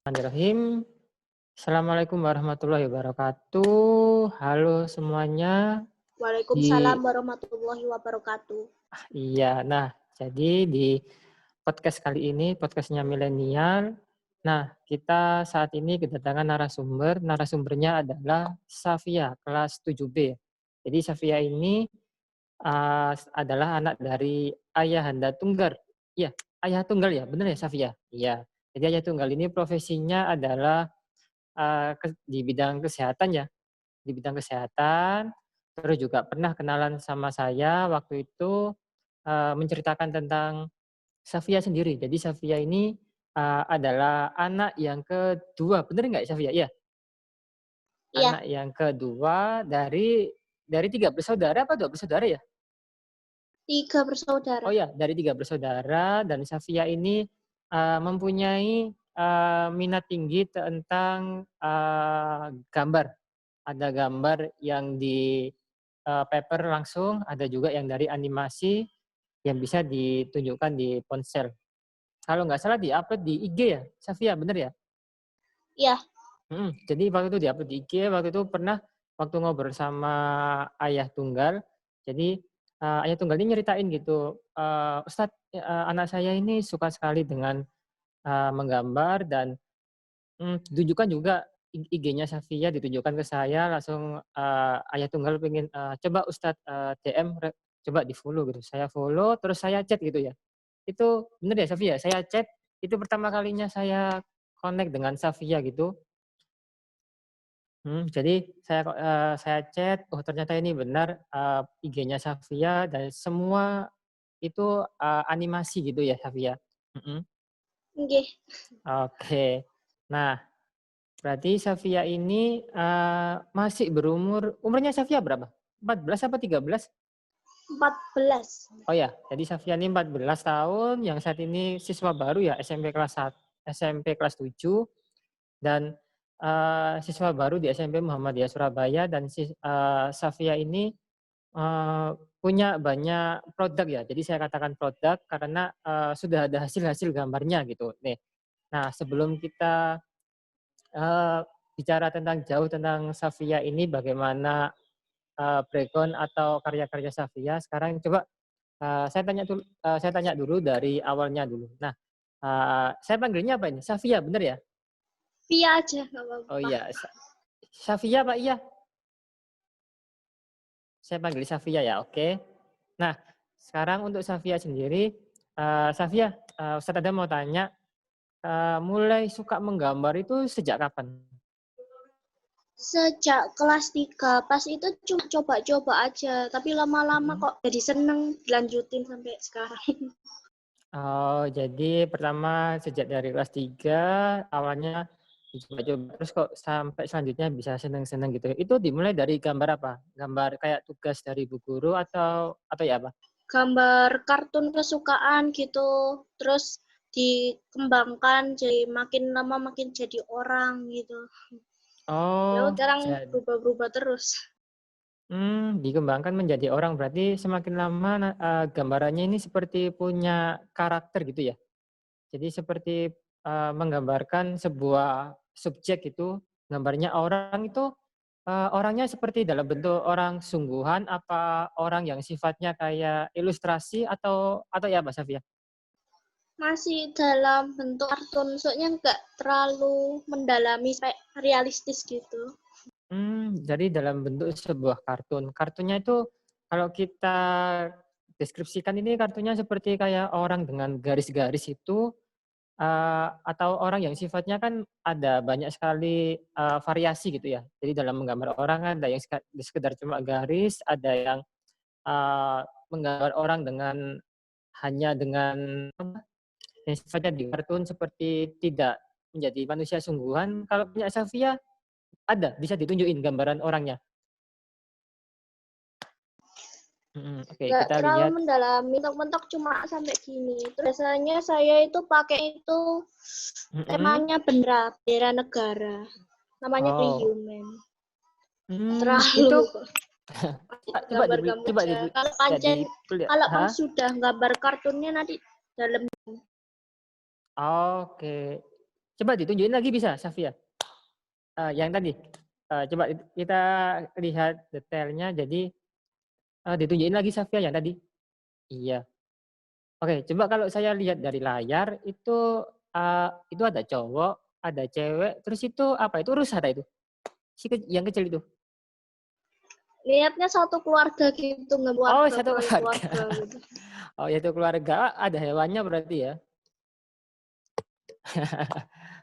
Bismillahirrahmanirrahim. Assalamualaikum warahmatullahi wabarakatuh. Halo semuanya. Waalaikumsalam warahmatullahi wabarakatuh. Iya, jadi di podcast kali ini, podcastnya milenial. Nah, kita saat ini kedatangan narasumber. Narasumbernya adalah Safia, kelas 7B. Jadi Safia ini adalah anak dari ayahanda tunggal. Iya, ayah tunggal ya, benar ya Safia? Iya. Jadi ayah tunggal ini profesinya adalah di bidang kesehatan ya, di bidang kesehatan, terus juga pernah kenalan sama saya waktu itu, menceritakan tentang Safia sendiri. Jadi Safia ini, adalah anak yang kedua, bener nggak Safia? Iya, Iya, anak yang kedua dari 3 bersaudara apa 2 bersaudara ya? 3 bersaudara. Oh ya, dari 3 bersaudara dan Safia ini, mempunyai, minat tinggi tentang, gambar. Ada gambar yang di, paper langsung, ada juga yang dari animasi yang bisa ditunjukkan di ponsel. Kalau nggak salah di-upload di IG ya, Safia, bener ya? Iya, Jadi waktu itu di-upload di IG, waktu itu pernah waktu ngobrol sama ayah tunggal, jadi, ayah tunggal ini nyeritain gitu, "Ustad, anak saya ini suka sekali dengan, menggambar dan" ditunjukkan juga IG-nya Safia ditunjukkan ke saya langsung, ayah tunggal pengen, "Coba Ustadz, DM coba di-follow," gitu. Saya follow terus saya chat gitu ya. Itu bener ya Safia? Saya chat, itu pertama kalinya saya connect dengan Safia gitu. Jadi saya chat, oh ternyata ini benar, IG-nya Safia dan semua itu, animasi gitu ya Safia? Mhm, nggih. oke. Nah, berarti Safia ini, masih umurnya Safia berapa? 14 apa 13? 14. Oh ya, jadi Safia ini 14 tahun, yang saat ini siswa baru ya SMP kelas 7 dan, siswa baru di SMP Muhammadiyah Surabaya dan Safia ini, punya banyak produk ya. Jadi saya katakan produk karena, sudah ada hasil-hasil gambarnya gitu. Nih, nah sebelum kita Eee, bicara tentang Safia ini bagaimana, background atau karya-karya Safia, sekarang coba, saya tanya dulu dari awalnya dulu. Nah, saya panggilnya apa ini? Safia bener ya? Via aja nggak Oh apa-apa. iya, Safia Pak, iya? Saya panggil Safia ya, oke. Nah, sekarang untuk Safia sendiri, Safia, Ustadz ada mau tanya, mulai suka menggambar itu sejak kapan? Sejak kelas 3, pas itu cuma coba-coba aja, tapi lama-lama Mhm. kok jadi seneng, dilanjutin sampai sekarang. Oh, jadi pertama sejak dari kelas 3 awalnya dicoba-coba, terus kok sampai selanjutnya bisa seneng-seneng gitu. Itu dimulai dari gambar apa? Gambar kayak tugas dari bu guru atau ya apa? Gambar kartun kesukaan gitu, terus dikembangkan jadi makin lama makin jadi orang gitu. Ya Oh, sekarang jadi berubah-berubah terus. dikembangkan menjadi orang, berarti semakin lama gambarannya ini seperti punya karakter gitu ya? Jadi seperti, menggambarkan sebuah subjek itu, gambarnya orang itu, orangnya seperti dalam bentuk orang sungguhan, apa orang yang sifatnya kayak ilustrasi atau ya Mbak Safia? Masih dalam bentuk kartun, soalnya nggak terlalu mendalami sampai realistis gitu. Jadi dalam bentuk sebuah kartun. Kartunnya itu kalau kita deskripsikan ini kartunya seperti kayak orang dengan garis-garis itu, atau orang yang sifatnya kan ada banyak sekali, variasi gitu ya. Jadi dalam menggambar orang kan ada yang sekedar cuma garis, ada yang, menggambar orang hanya dengan apa, yang sifatnya di kartun seperti tidak menjadi manusia sungguhan. Kalau punya Safia ada, bisa ditunjukin gambaran orangnya? Oke Nggak kita terlalu lihat. mendalami, mentok-mentok cuma sampai gini. Terus biasanya saya itu pakai itu Mhm, temanya bendera negara. Namanya oh, Trihuman. Terlalu itu coba gambar-gambar coba aja. Kalau pancen, kalau mau hah? sudah gambar kartunnya nanti dalam. Oke. Coba ditunjukin lagi bisa, Safia. Yang tadi. Coba kita lihat detailnya. Jadi ditunjukin lagi Safia yang tadi. Iya. Oke, coba kalau saya lihat dari layar itu ada cowok, ada cewek, terus itu apa itu rusa itu? Yang kecil itu. Lihatnya satu keluarga gitu, Oh, ngeluarga satu proyek keluarga. keluarga gitu. Oh, yaitu keluarga. Ada hewannya berarti ya.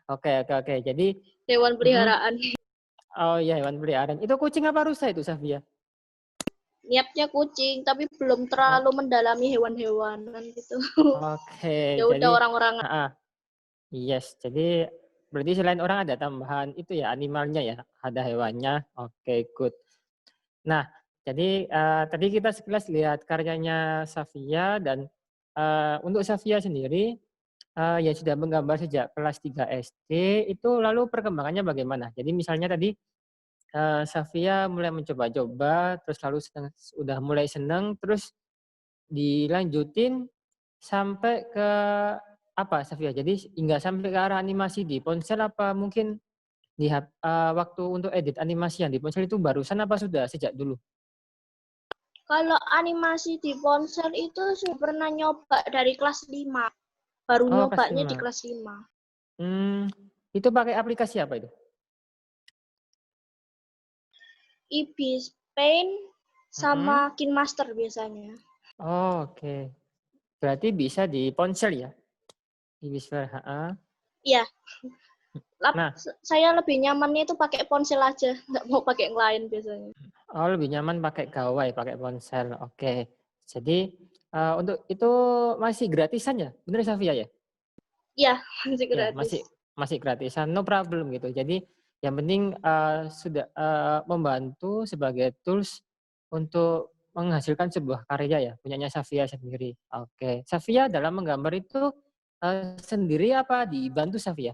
Oke, oke, oke. Jadi, Hewan mm-mm. peliharaan. Oh iya hewan peliharaan. Itu kucing apa rusa itu, Safia? Niatnya kucing, tapi belum Oh, terlalu mendalami hewan-hewanan gitu. oke. Ya udah Jadi, orang-orang. yes. Jadi berarti selain orang ada tambahan itu ya animalnya ya, ada hewannya. Oke, good. Nah, jadi tadi kita sekilas lihat karyanya Safia dan untuk Safia sendiri yang sudah menggambar sejak kelas 3 SD itu lalu perkembangannya bagaimana? Jadi misalnya tadi Safia mulai mencoba-coba, terus lalu udah mulai seneng, terus dilanjutin sampai ke apa Safia? Jadi hingga sampai ke arah animasi di ponsel apa mungkin waktu untuk edit animasi yang di ponsel itu barusan apa sudah sejak dulu? Kalau animasi di ponsel itu sudah pernah nyoba dari kelas 5. Baru Oh, kelas nyobanya di 5. kelas 5. Hmm, itu pakai aplikasi apa itu? Ibis Paint Mm-mm. sama KineMaster biasanya. Oh, oke. Berarti bisa di ponsel ya? Di Whisper, Iya, Nah, saya lebih nyamannya itu pakai ponsel aja, nggak mau pakai yang lain biasanya. oh lebih nyaman pakai gawai, pakai ponsel. Oke. Jadi untuk itu masih gratisan ya? Bener Safia ya? Iya, masih Ya, gratis. masih gratisan, no problem gitu. Jadi yang penting sudah membantu sebagai tools untuk menghasilkan sebuah karya ya, punyanya Safia sendiri. Oke. Safia dalam menggambar itu sendiri apa dibantu Safia?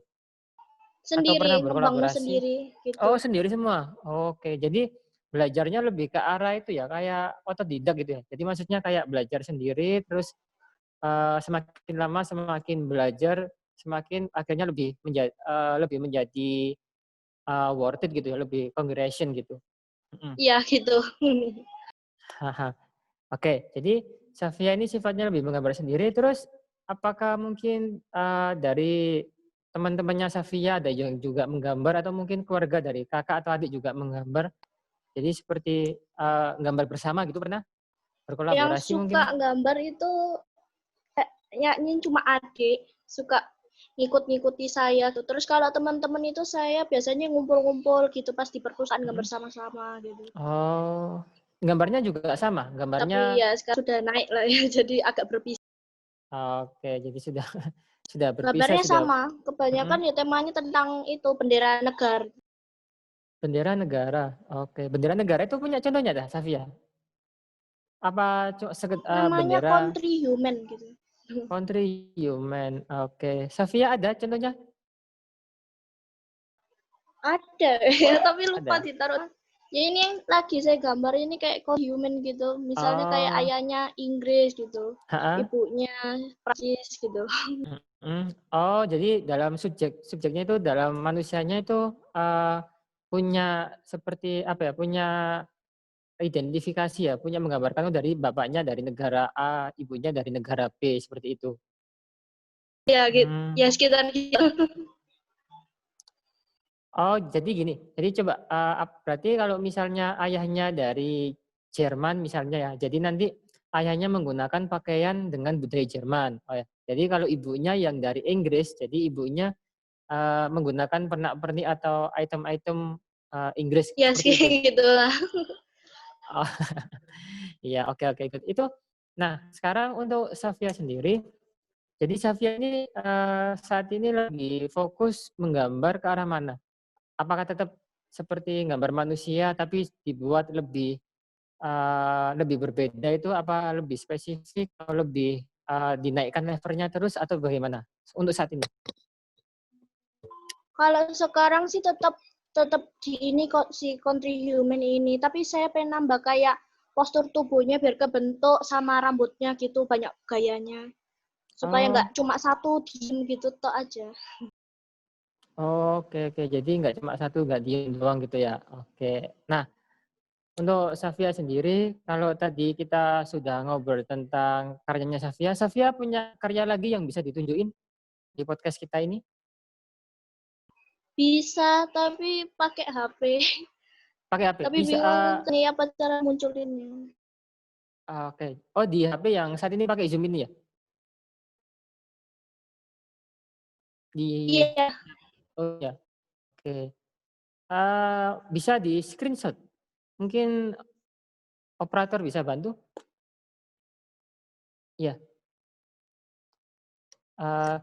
Atau Sendiri, pernah ngembangnya berkolaborasi? sendiri gitu. Oh, sendiri semua. Oke, jadi belajarnya lebih ke arah itu ya, kayak otodidak gitu ya. Jadi maksudnya kayak belajar sendiri, terus semakin lama semakin belajar, semakin akhirnya lebih menjadi worth it gitu ya, lebih congregation gitu. Mhm. Iya gitu. Haha. Oke, jadi Safia ini sifatnya lebih menggambar sendiri, terus apakah mungkin dari teman-temannya Safia ada yang juga menggambar atau mungkin keluarga dari kakak atau adik juga menggambar? Jadi seperti gambar bersama gitu pernah? Yang Berkolaborasi suka mungkin? gambar itu kayaknya cuma adik, suka ngikut-ngikuti saya tuh. Terus kalau teman-teman itu saya biasanya ngumpul-ngumpul gitu pas di perpustakaan gambar Mhm. sama-sama gitu. Oh, gambarnya juga sama? Tapi Gambarnya ya sekarang sudah naik lah ya, jadi agak berpisah. oke, jadi sudah sudah berpisah, Gambarnya sudah sama, kebanyakan mhm, ya temanya tentang itu bendera negara. bendera negara. Oke, bendera negara itu punya contohnya dah, Safia? Apa Namanya bendera Country Human gitu. country human? Oke, Safia ada contohnya? Ada ya, tapi lupa Ada? ditaruh. Ya ini yang lagi saya gambar ini kayak Country Human gitu. Misalnya kayak Oh, ayahnya Inggris gitu, heeh, ibunya Prancis gitu. mhm. Oh, jadi dalam subjeknya itu dalam manusianya itu punya seperti apa ya, punya identifikasi ya, punya menggambarkan oh dari bapaknya dari negara A, ibunya dari negara B, seperti itu. Ya gitu. Hmm. Ya sekitar gitu. Oh, jadi gini, jadi coba berarti kalau misalnya ayahnya dari Jerman misalnya ya, jadi nanti ayahnya menggunakan pakaian dengan budaya Jerman. Oh ya. Jadi kalau ibunya yang dari Inggris, jadi ibunya menggunakan pernak-pernik atau item-item Inggris Ya seperti itu. gitu lah. Oh, iya, oke, oke, good. Itu, nah sekarang untuk Safia sendiri, jadi Safia ini saat ini lagi fokus menggambar ke arah mana? Apakah tetap seperti gambar manusia tapi dibuat lebih berbeda itu apa lebih spesifik atau lebih dinaikkan levelnya terus atau bagaimana untuk saat ini? Kalau sekarang sih tetap tetap di ini kok si Country Human ini, tapi saya pengen nambah kayak postur tubuhnya biar kebentuk sama rambutnya gitu banyak gayanya. Supaya nggak Oh, cuma satu diem gitu tok aja. Oke, oke. Jadi nggak cuma satu, nggak diem doang gitu ya? Oke. Nah, untuk Safia sendiri, kalau tadi kita sudah ngobrol tentang karyanya Safia, Safia punya karya lagi yang bisa ditunjukin di podcast kita ini? Bisa, tapi pakai HP. Pakai HP? Tapi Bisa, bingung nih apa cara munculinnya. oke. Oh, di HP yang saat ini pakai Zoom ini ya? Di Iya, oh ya, oke. Bisa di-screenshot? Mungkin operator bisa bantu? Iya,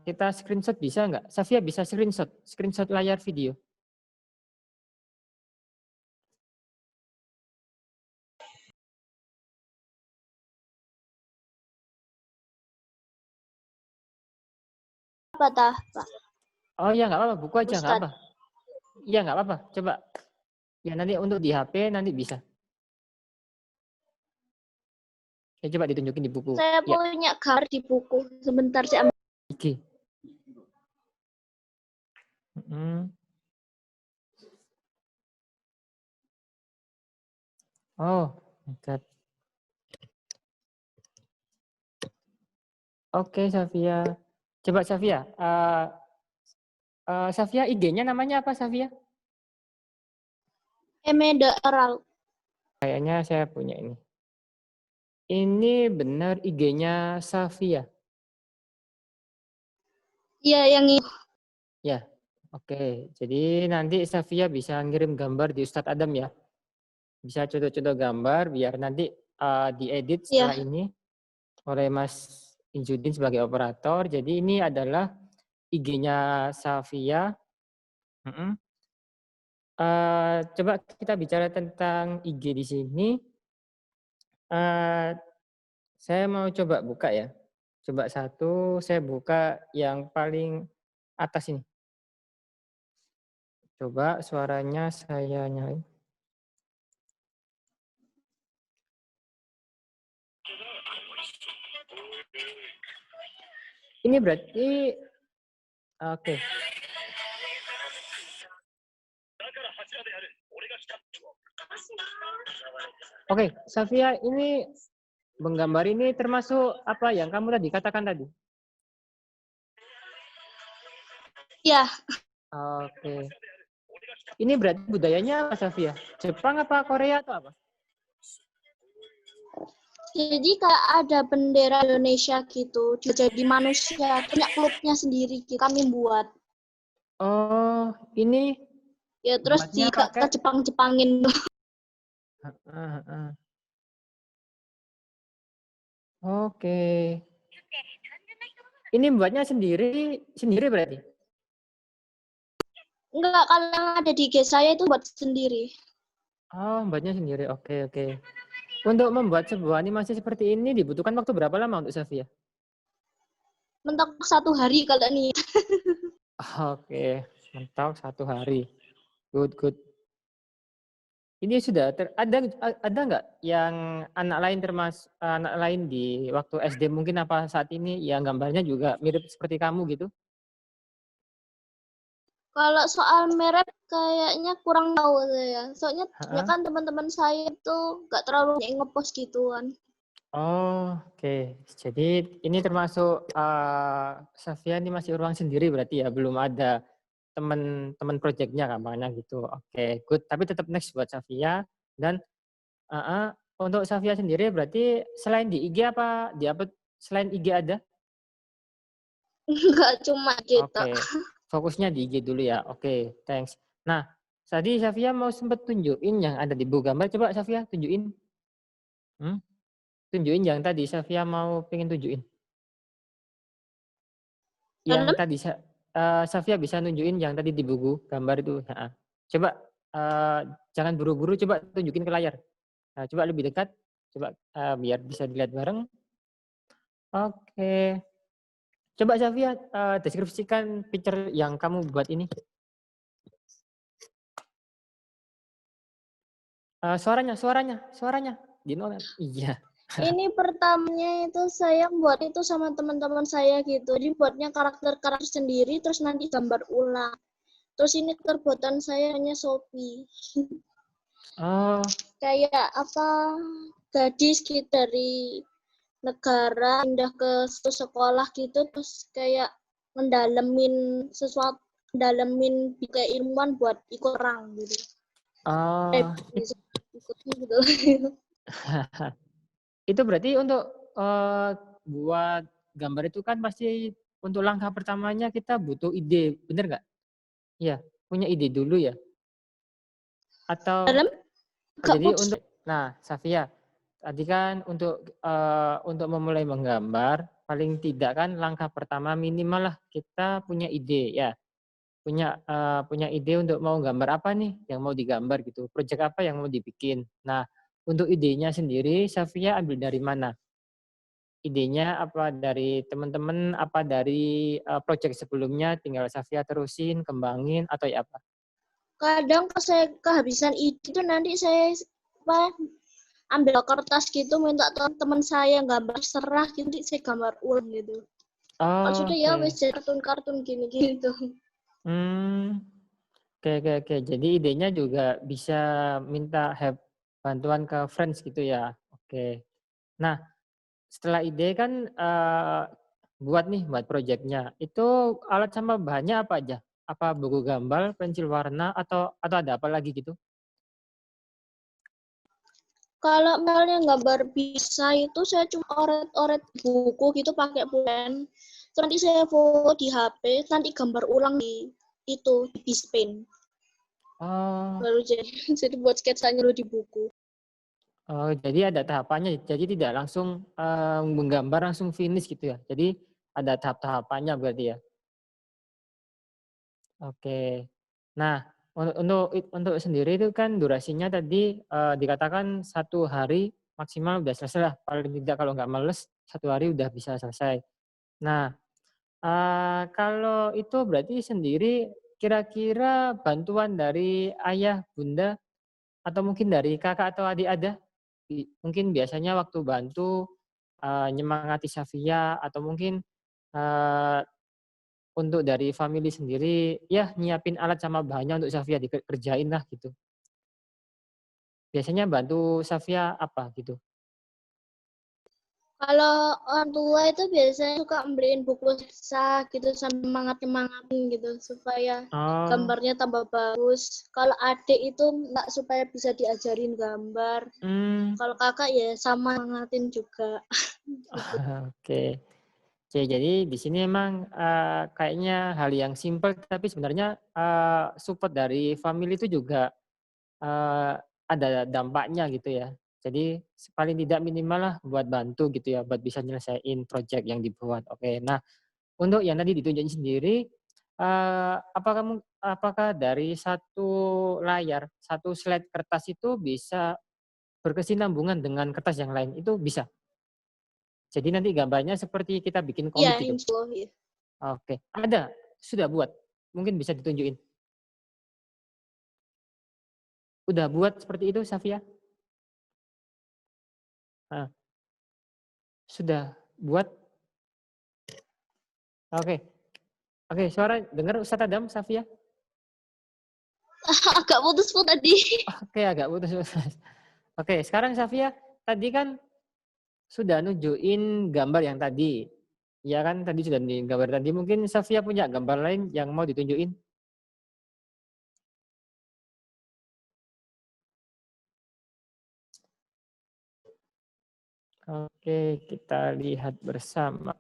kita screenshot bisa nggak? Safia bisa screenshot? Screenshot layar video? apa tah, Pak Oh ya nggak apa-apa, buku aja nggak apa. Ustadz? Iya nggak apa-apa, coba. Ya nanti untuk di HP nanti bisa. Ya coba ditunjukin di buku. Saya Ya, punya gambar di buku. Sebentar saya ambil. IG. Mm. Oh, my God. Oke, Safia. Coba Safia, Safia IG-nya namanya apa Safia? Emeda Oral. Kayaknya saya punya ini. Ini benar IG-nya Safia. Iya, yang ini. Ya, oke. Jadi nanti Safia bisa ngirim gambar di Ustadz Adam ya. Bisa contoh-contoh gambar biar nanti diedit Iya. setelah ini oleh Mas Injudin sebagai operator. Jadi ini adalah IG-nya Safia. Mm-mm. Coba kita bicara tentang IG di sini. Eh, saya mau coba buka ya. Coba satu, saya buka yang paling atas ini. Coba suaranya saya nyalain. Ini berarti oke. Oke, Safia ini menggambar ini termasuk apa yang kamu tadi katakan tadi? Iya. Oke. Ini berarti budayanya apa Safia? Jepang apa Korea atau apa? Jadi kayak ada bendera Indonesia gitu. Dia jadi manusia. Punya klubnya sendiri gitu. Kami buat. Oh, ini Ya terus buatnya pakai. ke Jepang-Jepangin. Heeh, heeh. Oke. Ini buatnya sendiri, sendiri berarti? Enggak, kalau yang ada di IG saya itu buat sendiri. Oh, buatnya sendiri. Oke, oke. Untuk membuat sebuah animasi seperti ini dibutuhkan waktu berapa lama untuk Safia? Mentok 1 hari kalau nih. Oke, mentok 1 hari. Good, good. Ini sudah ada nggak yang anak lain anak lain di waktu SD mungkin apa saat ini yang gambarnya juga mirip seperti kamu gitu? Kalau soal merek kayaknya kurang tahu saya. Soalnya ya Heeh. kan teman-teman saya itu nggak terlalu ngepost gituan. Oh, oke. Jadi ini termasuk Safia ini masih ruang sendiri berarti ya, belum ada teman-teman proyeknya kampanye gitu. Oke, good. Tapi tetap next buat Safia dan untuk Safia sendiri berarti selain di IG apa di apa selain IG ada? Nggak cuma gitu. Oke, fokusnya di IG dulu ya. Oke, thanks. Nah, tadi Safia mau sempet tunjukin yang ada di buku gambar. Coba Safia tunjukin. Hmm? Tunjukin yang tadi Safia mau pengen tunjukin. Yang Dalam tadi Safia bisa nunjukin yang tadi di buku gambar itu. Nah, coba jangan buru-buru, coba tunjukin ke layar. Nah, coba lebih dekat. Coba biar bisa dilihat bareng. Oke. Coba Safia deskripsikan picture yang kamu buat ini. Suaranya. Dino, iya. ini pertamanya itu saya buat itu sama teman-teman saya gitu. Jadi buatnya karakter-karakter sendiri terus nanti gambar ulang. Terus ini terbuatan saya hanya Shopee. Oh, Kayak apa, gadis gitu dari negara pindah ke suatu sekolah gitu, terus kayak mendalemin keilmuan buat ikut perang gitu. oh, Bisa ikutnya gitu. itu berarti untuk buat gambar itu kan pasti untuk langkah pertamanya kita butuh ide, bener nggak? Iya, punya ide dulu ya? Atau Dalam gak jadi putus. untuk, nah Safia, tadi kan untuk memulai menggambar paling tidak kan langkah pertama minimal lah kita punya ide ya, punya ide untuk mau gambar apa nih yang mau digambar gitu, proyek apa yang mau dibikin. Nah, untuk idenya sendiri Safia ambil dari mana? Idenya apa dari teman-teman, apa dari proyek sebelumnya tinggal Safia terusin, kembangin atau ya apa? Kadang kalau saya kehabisan ide itu nanti saya apa, ambil kertas gitu minta teman saya gambar serah gitu nanti saya gambar ulang gitu. Kalau Oh, sudah ya oke. wes jadi kartun-kartun gini gitu. Hmm, oke oke oke. Jadi idenya juga bisa minta help bantuan ke friends gitu ya? Oke. Nah, setelah ide kan, buat projeknya. Itu alat sama bahannya apa aja? Apa buku gambar, pensil warna, atau ada apa lagi gitu? Kalau misalnya gambar bisa itu saya cuma oret-oret buku gitu pakai pulpen. Terus nanti saya foto di HP, nanti gambar ulang di itu di Bispain. Oh Baru jadi jadi buat sketsanya dulu di buku. oh, jadi ada tahapannya. Jadi tidak langsung, menggambar langsung finish gitu ya? Jadi ada tahap-tahapannya berarti ya? Oke. Nah, untuk sendiri itu kan durasinya tadi, dikatakan 1 hari maksimal udah selesai lah, paling tidak kalau nggak males 1 hari udah bisa selesai. Nah, kalau itu berarti sendiri kira-kira bantuan dari ayah, bunda, atau mungkin dari kakak atau adik ada? Mungkin biasanya waktu bantu, nyemangati Safia atau mungkin, eee untuk dari family sendiri, ya nyiapin alat sama bahannya untuk Safia dikerjain lah gitu. Biasanya bantu Safia apa gitu? Kalau orang tua itu biasanya suka beliin buku sketsa gitu sambil semangat-semangatin gitu supaya Oh, gambarnya tambah bagus. Kalau adik itu enggak supaya bisa diajarin gambar. mmm, Kalau kakak ya sama semangatin juga. Gitu. oke. Oke, jadi di sini emang, kayaknya hal yang simpel tapi sebenarnya, support dari family itu juga, eee, ada dampaknya gitu ya. Jadi paling tidak minimal lah buat bantu gitu ya, buat bisa nyelesain project yang dibuat. Oke, nah untuk yang tadi ditunjukin sendiri, apakah dari satu layar, satu slide kertas itu bisa berkesinambungan dengan kertas yang lain, itu bisa? Jadi nanti gambarnya seperti kita bikin Iya, komik gitu? insya Allah ya. Oke, ada? Sudah buat? Mungkin bisa ditunjukin? Udah buat seperti itu Safia? Heeh, sudah buat? Oke oke, suara dengar Ustadz Adam, Safia? Agak putus-putus tadi. Oke, agak putus-putus. Oke, sekarang Safia, tadi kan sudah nunjukin gambar yang tadi. Ya kan tadi sudah di gambar tadi. Mungkin Safia punya gambar lain yang mau ditunjukin? Oke, kita lihat bersama.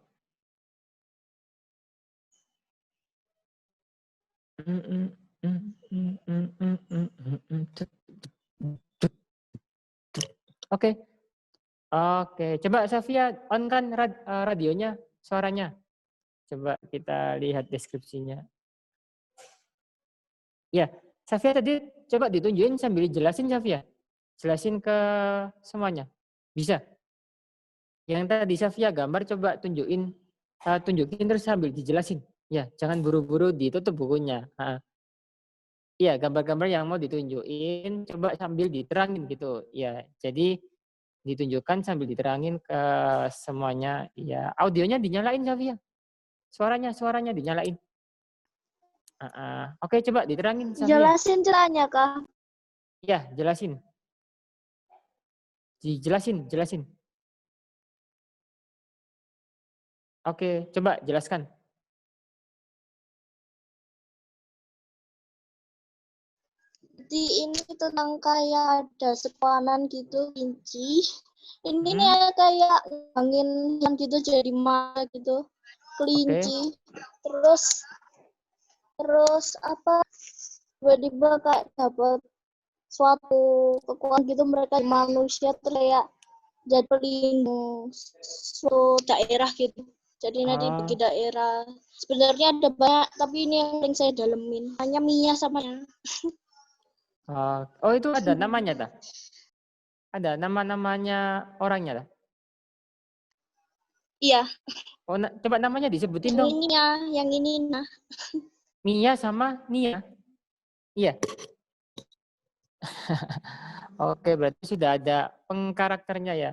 Oke, oke. Coba Safia on kan radionya, suaranya. Coba kita lihat deskripsinya. Ya, Safia tadi coba ditunjukin sambil jelasin Safia. Jelasin ke semuanya. Bisa? Yang tadi Safia gambar coba tunjukin terus sambil dijelasin. Ya, jangan buru-buru ditutup bukunya. Heeh. Iya, gambar-gambar yang mau ditunjukin coba sambil diterangin gitu. Ya, jadi ditunjukkan sambil diterangin ke semuanya. Iya, audionya dinyalain Safia. Suaranya dinyalain. Oke, coba diterangin, Safia. Jelasin caranya, Kak. Ya, jelasin. Jelasin. Oke, coba jelaskan. Jadi ini tentang kayak ada sekawanan gitu, kelinci. Ini nih Hmm, kayak angin yang gitu jadi mata gitu, oke. kelinci. Terus terus apa? Tiba-tiba kayak dapat suatu kekuatan gitu mereka manusia tuh kayak jadi pelindung suatu daerah gitu. Jadi nanti bagi Oh, daerah. Sebenarnya ada banyak, tapi ini yang paling saya dalemin. Hanya Mia sama ya. oh itu ada namanya dah. Ada nama-namanya orangnya dah. Iya, Oh, coba namanya disebutin yang dong. ini ya, yang ini nah. Mia sama Nia. Iya. Oke, berarti sudah ada pengkarakternya ya.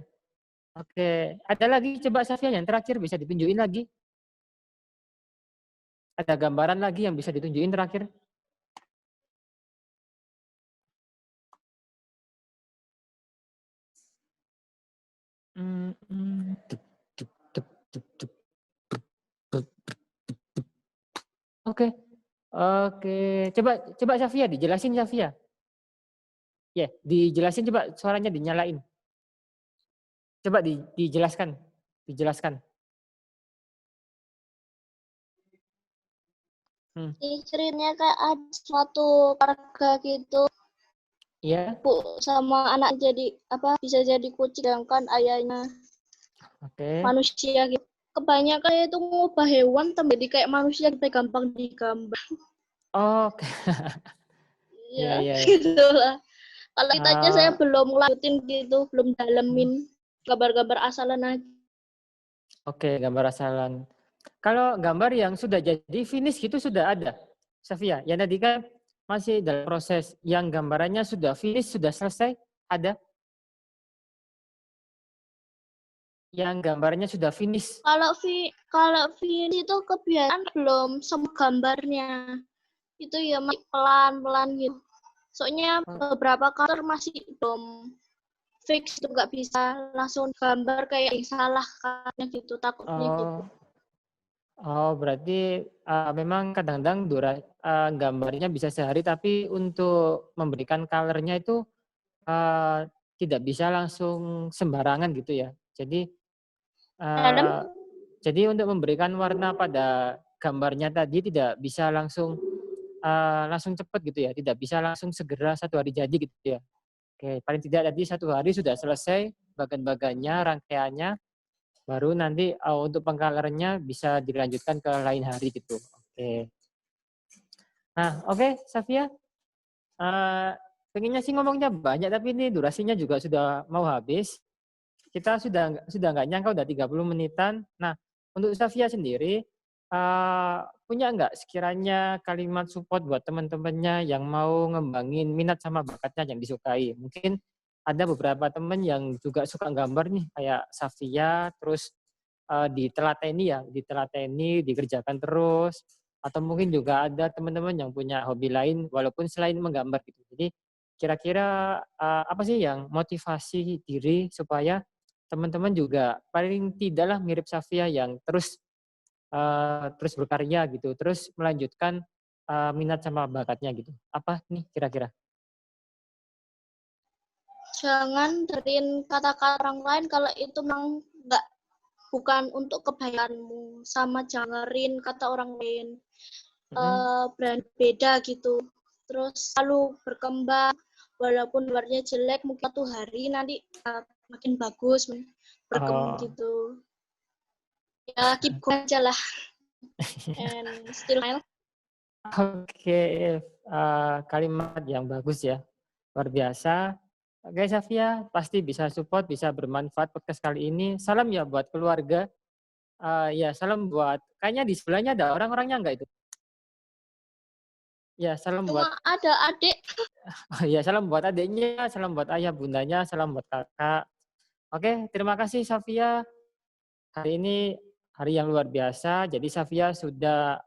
Oke, ada lagi coba Safia yang terakhir bisa ditunjukin lagi. Ada gambaran lagi yang bisa ditunjukin terakhir. Hmm, hmm. Dup, dup, dup, dup, dup, dup, dup. Oke, oke. Coba coba Safia dijelasin Safia. Ya, dijelasin coba suaranya dinyalain. Coba dijelaskan. Dijelaskan. Hmm. Ini ceritanya kayak ada suatu keluarga gitu, Iya, bu sama anak jadi apa bisa jadi kucing, sedangkan ayahnya oke. manusia gitu. Kebanyakan itu ngubah hewan tapi jadi kayak manusia kita gampang digambar. Oke. Ya, Iya, iya, iya. gitu lah. Kalau itu aja saya Ah, belum lanjutin gitu, belum dalemin gambar-gambar asalan aja. oke, gambar asalan. Kalau gambar yang sudah jadi finish gitu sudah ada, Safia. Yang tadi kan masih dalam proses. Yang gambarannya sudah finish, sudah selesai, ada. Yang gambarnya sudah finish. Kalau itu kebiasaan belum semua gambarnya. Itu ya masih pelan-pelan gitu. Soalnya beberapa karakter masih belum fix itu nggak bisa langsung gambar kayak yang salah kan gitu takutnya gitu. Oh, oh berarti memang kadang-kadang gambarnya bisa sehari, tapi untuk memberikan color-nya itu tidak bisa langsung sembarangan gitu ya. Dalam Uh, jadi untuk memberikan warna pada gambarnya tadi tidak bisa langsung langsung cepat gitu ya, tidak bisa langsung segera 1 hari jadi gitu ya. Oke, paling tidak tadi 1 hari sudah selesai bagan-bagannya, rangkaiannya, baru nanti untuk pengkalernya bisa dilanjutkan ke lain hari gitu. Oke. Nah, oke, Safia. Uh, pengennya sih ngomongnya banyak, tapi ini durasinya juga sudah mau habis. Kita sudah nggak nyangka udah 30 menitan. Nah, untuk Safia sendiri, punya nggak sekiranya kalimat support buat teman-temannya yang mau ngembangin minat sama bakatnya yang disukai? Mungkin ada beberapa teman yang juga suka gambar nih, kayak Safia, terus ditelateni, dikerjakan terus, atau mungkin juga ada teman-teman yang punya hobi lain walaupun selain menggambar gitu. Jadi kira-kira apa sih yang motivasi diri supaya teman-teman juga paling tidaklah mirip Safia yang terus berkarya gitu, terus melanjutkan minat sama bakatnya gitu. Apa nih kira-kira? jangan dengerin kata-kata orang lain kalau itu memang nggak bukan untuk kebaikanmu sama jangerin kata orang lain Mm-mm. brand beda gitu terus selalu berkembang walaupun luarnya jelek mungkin satu hari nanti makin bagus berkembang Oh, gitu ya keep going aja lah and still smile. oke, kalimat yang bagus ya, luar biasa. Oke Safia, pasti bisa support, bisa bermanfaat podcast kali ini. Salam ya buat keluarga. Ya salam buat, kayaknya di sebelahnya ada orang-orangnya enggak itu? Ya salam buat, Cuma ada adik. ya salam buat adiknya, salam buat ayah bundanya, salam buat kakak. Oke, terima kasih Safia. Hari ini hari yang luar biasa. Jadi Safia sudah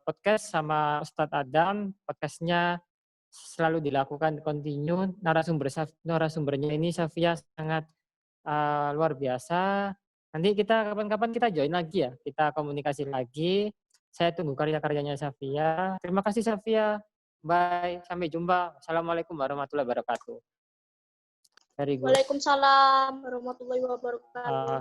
podcast sama Ustadz Adam. Podcastnya selalu dilakukan continue. Narasumbernya ini Safia sangat luar biasa. Nanti kita kapan-kapan kita join lagi ya. Kita komunikasi lagi. Saya tunggu karya-karyanya Safia. Terima kasih Safia. Bye. Sampai jumpa. Assalamualaikum warahmatullahi wabarakatuh. Very good. Waalaikumsalam warahmatullahi wabarakatuh.